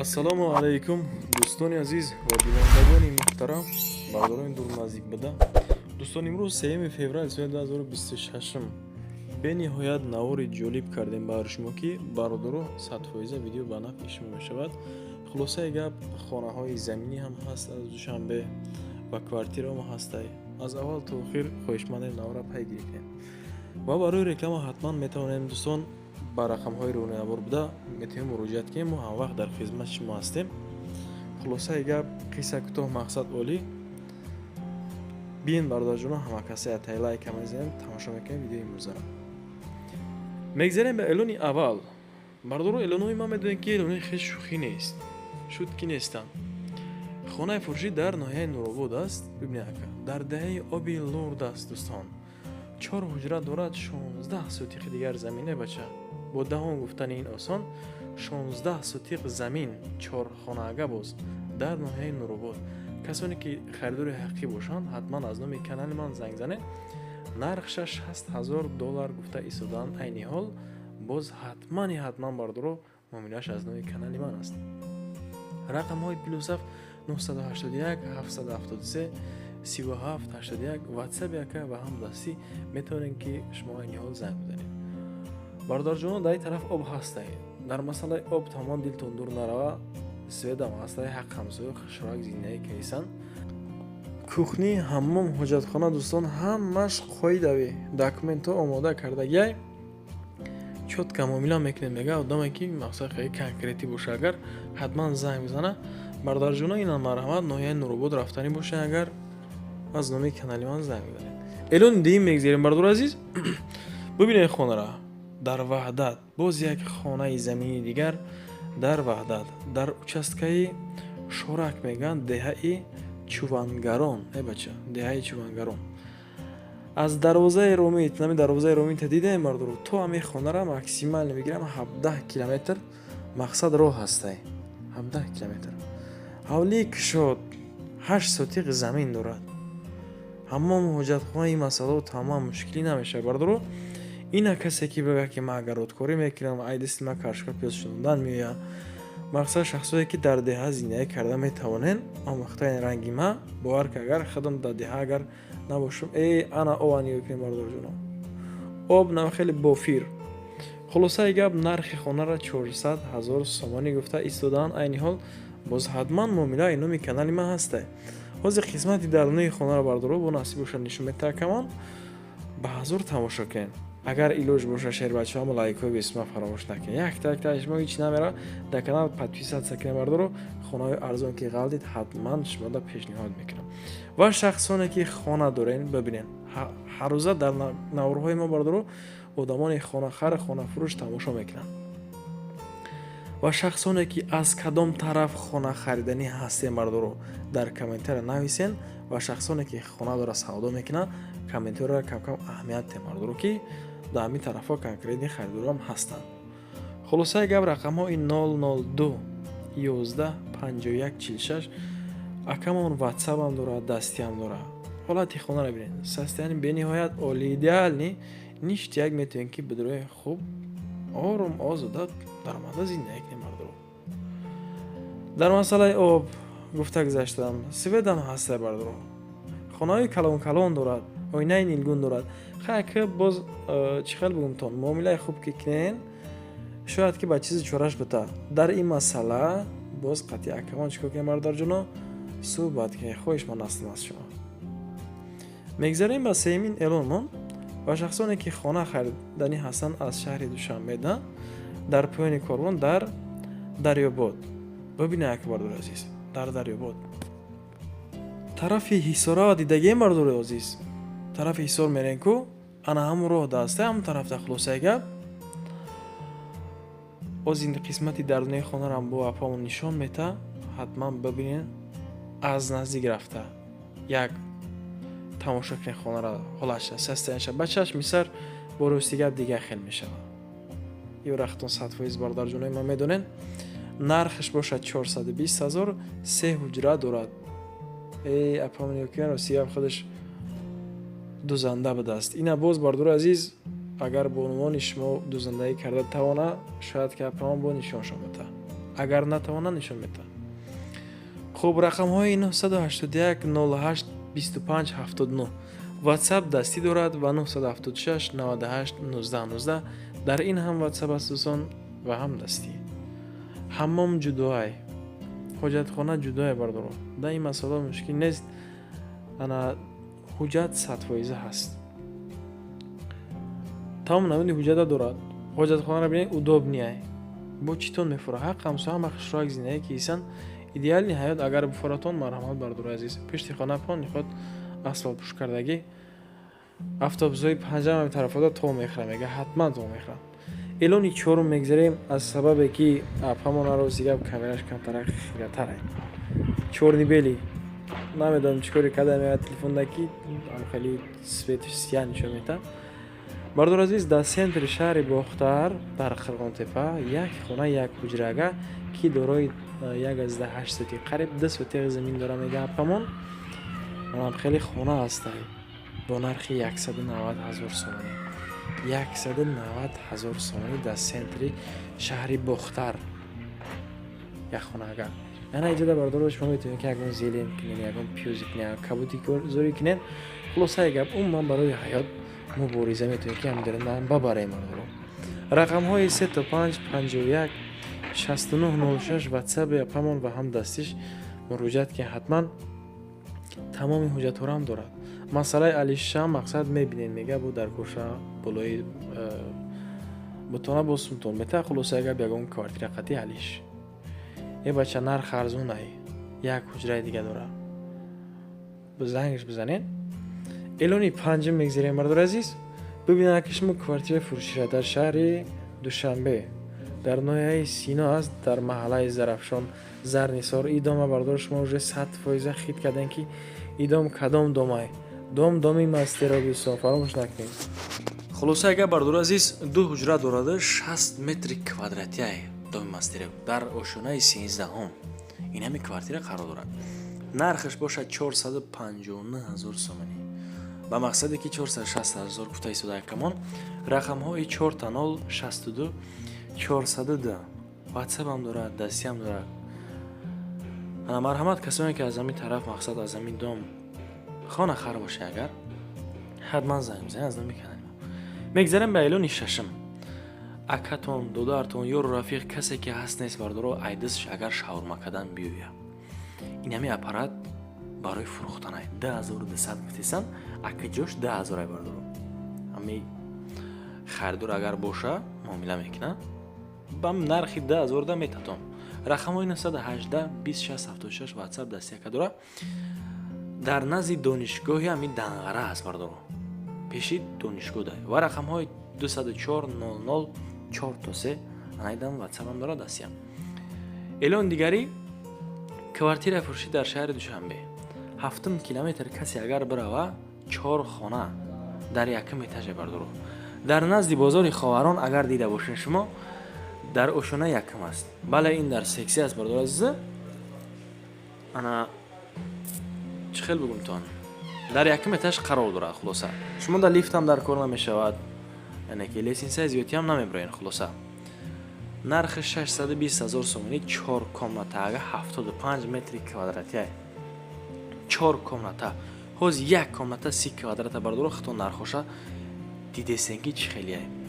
ассалому алайкум дӯстони азиз ва бинандагони муҳтарам, бардорони дурназик буда. Дӯстон, имрӯз 3 феврал соли 2026 бениҳоят навори ҷолиб кардем барои шумо ки бародаро 100% видео ба нафъи шумо мешавад. хулосаи гап, хонаҳои заминӣ ҳам ҳаст аз душанбе ва квартираҳо ҳастай. Аз аввал то охир хоҳишмандем навора пайгирӣ кунем ва барои реклама ҳатман метавонем дӯстон ба рақамҳои рӯйнавор буда метавонем муроҷиат кунем. мо ҳамвақт дар хизмати шумо ҳастем. хулосаи гап, қисса кӯтоҳ, мақсад олӣ. биен бародарҷоно, ҳама касе атай лайк мезанем, тамошо мекунем видеои имрӯзаро. мегзарем ба эълони аввал. бародаро, эълонҳои ман медонед ки эълонҳои хеле шӯхӣ нест, шутки нестанд. хонаи фурӯшӣ дар ноҳияи Нуробод аст. бибинед ака, дар деҳаи оби Лурд аст дӯстон. 4 ҳуҷра дорад, 16 сотиқи дигар замине бача. бо даҳон гуфтани ин осон. 16 сотиқ замин, 4 хонаага боз дар ноҳияи Нуробод. касоне ки харидори ҳақиқӣ бошанд, ҳатман аз номи канали ман занг занед. нархша $60,000 гуфта истоданд. айни ҳол боз ҳатман бардоро муомилааш аз номи канали ман аст. рақамҳои плюсаф 981 773 37 81 ватсаби ака ва ҳамдастӣ метавонем ки шумо айни ҳол занг бизанед. бародарҷонон, дар ин тараф об ҳастай. дар масъалаи об тамом дилтон дур нарава. сведам ҳастай, ҳақ ҳамсоё хӯшрак зиндаӣ кайсан. кухни, ҳаммом, ҳоҷатхона дӯстон ҳамаш қоидави документҳо омода кардагиай. чотка муомила мекунем. мега одаме ки мақсад хеле конкрети боша, агар ҳатман занг бизана. бародарҷоно, инан марҳамат, ноҳияи Нуробод рафтанӣ боша, агар аз номи канали ман занг бизанед. эълони дуюм мегзарем бардор азиз. бибинед хонара дар Ваҳдат, боз як хонаи замини дигар дар Ваҳдат, дар участкаи Шорак меган деҳаи Чувангарон. бача, деҳаи Чувангарон. аз дарвозаи Ромит, нами дарвозаи Ромит дидем бардор, то ҳамин хонара максимал мегирам 17 километр мақсад роҳ ҳастай. 17 километр. ҳавлии кушод 8 сотиқ замин дорад. ҳаммом, ҳоҷатхонаи масъалаҳо тамом мушкилӣ намешавад бардоро. ина касе ки бега ки ман агародкорӣ мекунам, айдисти ман кашка пиёз шудандан меояд. мақсад шахсое ки дар деҳа зиндаӣ карда метавонен омӯхтаи ранги ма бовар ки агар худам дар деҳа агар набошам, ана ова нигоҳ кунем бародарҷоно. об нам хеле бофир. хулосаи гап, нархи хонара 400,000 сомонӣ гуфта истодаанд. айни ҳол боз ҳатман муомилаи номи канали ман ҳастай. ҳозир қисмати даруни хонара бардоро бо насиб боша нишон метаркамам. ба ҳазор тамошо кунед. агар илоҷ боша шербачаҳомо лайкҳои бесима фаромӯш накунед. як так шумо ҳеч намера дар канал подписатсия кунед бардоро. хонаҳои арзон ки ғалдид, ҳатман шумода пешниҳод мекунам. ва шахсоне ки хона дорен, бибинед ҳаррӯза дар наврҳои мо бардоро одамони хонахар, хонафурӯш тамошо мекунанд. ва шахсоне ки аз кадом тараф хона хариданӣ ҳастем бардоро дар комментария нависен. ва шахсоне ки хона дора савдо мекунанд, комментарияро кам аҳамият дем бардоро ки дар ҳамин тарафҳо конкретни харидорам ҳастанд. хулосаи гап, рақамҳои 002 11 51 46 акамон ватсапам дорад, дастиам дорад. ҳолати хонаро бинед. состояние бениҳоят оли, идеални. ништяк метавонем ки бидрои хуб, ором, озода даромада зиндаӣ кунем бардоро. дар масъалаи об гуфта гузаштам. сведам ҳастай бардоро. хонаҳои калон дорад, оинаи нилгун дорад. хайка боз чӣ хел бигумтон, муомилаи хуб ки кунен, шояд ки ба чизи чораш бита. дар ин масъала боз қатъи акамон чикор кунем бародарҷоно, суҳбат кунем. хоҳишманд ҳастам аз шумо. мегзарем ба сеюмин эълонмон. ва шахсоне ки хона хариданӣ ҳастанд аз шаҳри Душанбеда, дар поёни корвон дар Дарёбод. бибинед ака бардори азиз, дар Дарёбод. тарафи ҳисора дидагем бардори азиз. тарафи ҳисор мерем ку, ана ҳамун роҳ дастай ҳамун тарафта. хулосаи гап, оз ин қисмати даруни хонарам бо апамон нишон мета. ҳатман бибинед, аз наздик рафта як тамошо кунед хонара, ҳолаша, состоянияша ба чашми сар, бо рости гап дигар хел мешавад. ё рахтон 100% бародарҷонои ман медонен. нархаш бошад 420,000, 3 ҳуҷра дорад. апамон нигоҳ кунед, рости гап худаш дузанда будааст. ина боз бардори азиз, агар бо унвони шумо дузандаӣ карда тавона, шояд ки апамон бо нишоншон мета. اگر نتواند نشان میده. خب رقم های 981 08 25 79 واتساپ دستی دارد و 976 98 19 19 در این هم واتساپ است دوستان و هم دستی. حمام جدای حجت خانه جدای بردارو در این مسئله مشکل نیست. انا حجت 100% هست. تمام نمونی حجت دارد. حجت خانه را بینید ادوب نیای با چیتون میفوره حق همسو هم اخشراک زینه که ایسان ایدئال نهایت اگر بفوراتون مرحمت بردارو عزیز پشت خانه پان نخواد اصلا پوش کردگی автообзори панҷама тарафода то мехӯрам мега ҳатман то мехӯрам. Элони чорум мегзарем аз сабабе ки апамонаро зигаб камераш камтара хиратаре. Чорни бели намедонам чӣ кори карда меяд телефондаки хеле светиш сияҳ нишон мета. Бардор азиз дар центри шаҳри Бохтар дар Қирғонтепа як хона як ҳуҷрага ки дорои 1,8 соти қариб 2 соти замин дора мега апамон. Манам хеле хона ҳастай. با نرخ 190,000 سومانی 190,000 سومانی در سنتری شهری بختر یک خونه اگر یعنی اینجا در بردار شما میتونید که اگرون زیلین کنین اگرون پیوزی کنین اگرون کبوتی زوری کنین خلاصه گپ اون من برای حیات مبارزه میتونید که هم درن ببره مردارو. رقم های 35 51 69 06 واتساپ اپامون و هم دستیش مروجت که حتما تمامی حجت ها هم دارد. مسئله علیشا مقصد میبینین میگه بود در کوشا بلوی بتونه بسمتون میته خلاصه اگر بیگون کارتی رقتی علیش یه بچه نرخ ارزون ای یک حجره دیگه داره زنگش بزنین. الانی پنجم میگذاریم مردار عزیز ببینن که شما کوارتیر فروشی در شهر دوشنبه در ناحیه سینا است در محله زرفشان زرنیسار ایدامه بردار شما уже 100% خید کردن که ایدام کدام دومه دومی مستر بیسا فراموش نکنید. خلاصه اگر بردار عزیز دو حجره دارده 60 متر کوادراتی ای دومی مستر در اوشونه 13 هم این همی کوارتیر قرار دارد. نرخش باشد 459,000 سومانی با مقصدی که 460,000 کوتاه سودا کمان. رقم های 4 62 402 واتساپ هم دارد دستی هم دارد. انا مرحمت کسانی که از همین طرف مقصد از همین دوم خانه خر باشه اگر حتما زنگ بزنید از نمیکنم. میگذارم به ایلونی ششم اکاتون دودارتون یور رفیق کسی که هست نیست بردارو ایدسش اگر شاورما کردن بیویا این همی اپارات برای فروختن های 10,200 میتیسن اکا جوش 10,000 بردارو همی خریدور اگر باشه معامله میکنه بام نرخی 10,000 دا میتاتون. رقم های 918 26 76 واتساپ دستی که داره در نزد دانشگاهی همین دنغره هست بردارو پیشی دانشگاه داره و رقم های 204 00 4 تا 3 انایدم واتساپ هم داره دستی هم. اعلان دیگری کوارتیر فروشی در شهر دوشنبه 7 کیلومتر کسی اگر بره 4 خانه در یکم اتاج بردارو در نزد بازار خاوران اگر دیده باشین شما در اوشونه یکم است. بله این در سکسی است بردار عزیزه. انا چه خیلی بگم تان در یکم اتاج قرار داره خلاصه شما در لیفت هم در کار نمیشود یعنی که لیسینس زیادی هم نمیبرین خلاصه. نرخ 620,000 سومانی 4 کامناته 75 متر کوادراتی 4 کامناته هوز یک کامناته 30 کوادرات بردار خطون نرخوشه دیده سنگی چه خیلیه.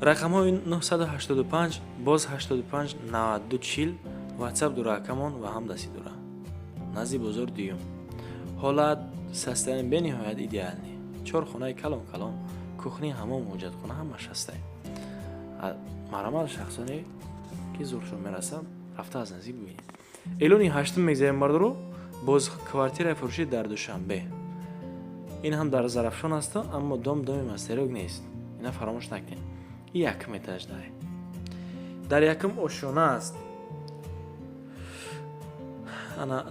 رقم های 985 باز 85 92 40 واتساپ داره کمان و هم دستی داره نزدی بازار دیوم حالت سستن به نهایت ایدئال نی 4 خونه کلام کوخنی همه موجود خونه همش هسته مرامل شخصانی که زورشون میرسم رفته از نزدیک ببینید. ایلونی 8 میگذاریم بردارو باز کوارتیر فروشی در دوشنبه این هم در زرفشان است اما دومی مستروگ نیست اینا فراموش نکنید. یکم اتاج داره در یکم اوشونه است.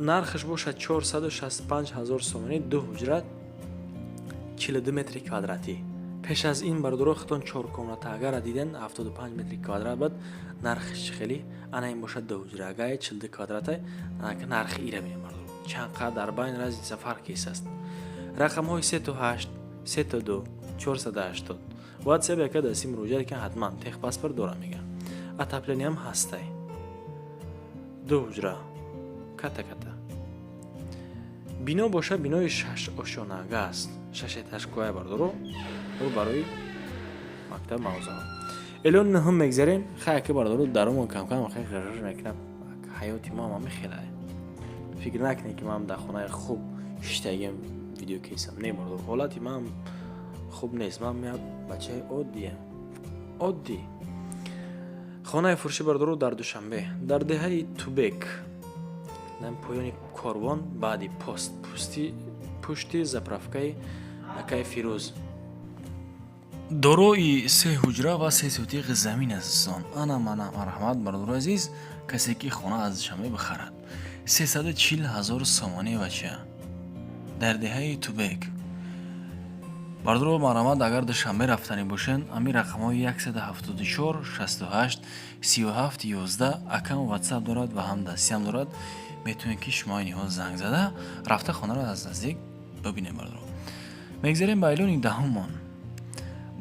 نرخش باشد 465,000 سومانی دو حجره 42 متر کوادراتی. پیش از این بردارو خطون 4 کامناته اگر دیدن 75 متر کوادرات بود نرخش خیلی انا این باشد دو حجره اگر 42 کوادراته که نرخ ایره میگم بردارو چند قدر در بین رازی سفر کیس است. رقم های 38 32 480 واتساپ یک دستی مروجه که حتما تخ پاسپورت داره میگه اتاپلنی هم هسته 2 ҳуҷра ката ката. бино боша бинои 6 ошонаага аст. 6 этажкоя бардоро ӯ барои мактаб мавзӯъ. элёни наҳум мегзарем. хайке бардоро даромон камкам хай раж мекунам. ҳаёти мо ҳам мехелае. фикр накунед ки ман дар хонаи хуб иштагим видео кесам. Не бардоро ҳолати ман хуб нест. ман як бачаи оддиям. оддӣ. хонаи фурӯшӣ бардоро дар Душанбе, дар деҳаи Тубек. дар поёни корвон баъди пост пушти заправкаи акаи Фирӯз. дорои 3 ҳуҷра ва 3 сотиқи замин астон. ана мана марҳамат бардори азиз, касе ки хона аз Душанбе бихарад 340,000 сомонӣ бача дар деҳаи Тубек. бардоро марҳамат, агар Душанбе рафтанӣ бошен, ами рақамҳои 174 68 37 11 акам WhatsApp дорад ва ҳам дастиам дорад. метавонед ки шумо ниҳоз занг зада рафта хонаро аз наздик бибинед. бардоро мегзарем ба элёни 10-мон.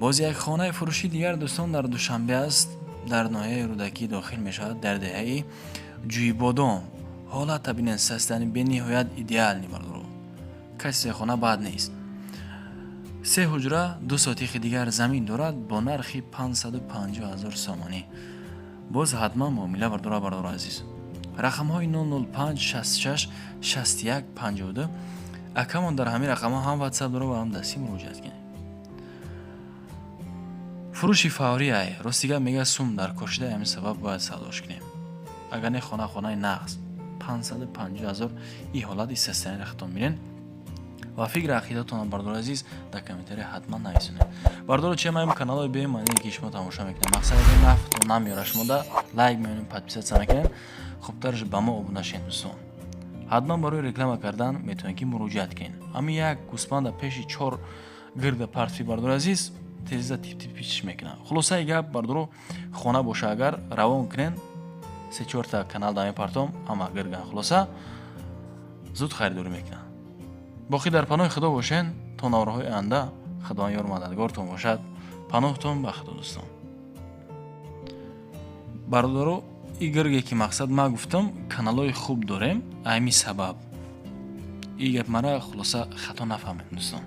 боз як хонаи фурӯши дигар дӯстон дар Душанбе аст. дар ноҳияи Рӯдакӣ дохил мешавад, дар деҳаи Ҷӯйбодом. ҳолата бинен састани бениҳоят идеални бардоро. каси хона бад нест. 3 ҳуҷра 2 сотиқи дигар замин дорад бо нархи 550,000 сомонӣ. боз ҳатман муомила бардора бардор азиз. рақамҳои 005 66 61 52 акамон дар ҳамин рақамҳо ҳам WhatsApp дора ва ҳам дастӣ муроҷиат кунед. фурӯши фаврӣ ай ростига мега сум дар кошида ҳамин сабаб бояд савдош кунем. агар не хонаи нағз 550,000 и ҳолат истастани рахтон бинен ва фикр ақидатон бардор азиз дар комментария ҳатман нависонед. бардоро чия маем каналои бемаъние ки шумо тамошо мекунед. мақсади нафту намёра шумода лайк меёнем, подписатсия накунед, хубтарш ба мо обуна шен дӯстон. ҳатман барои реклама кардан метавонед ки муроҷиат кунед. ами як гӯспанда пеши 4 гирда партфи бардор азиз теза тип пичиш мекунад. хулосаи гап бардоро хона боша агар равон кунен 3-4 та канал дар мепартом ама гирган хулоса зуд харидорӣ мекунад. боқӣ дар паноҳи худо бошен то навраҳои оянда. худоан ёр мададгортон бошад. паноҳтон ба худо дӯстон. бардоро и гирге ки мақсад ма гуфтам каналои хуб дорем. айми сабаб и гап мара хулоса хато нафаҳмед дӯстон.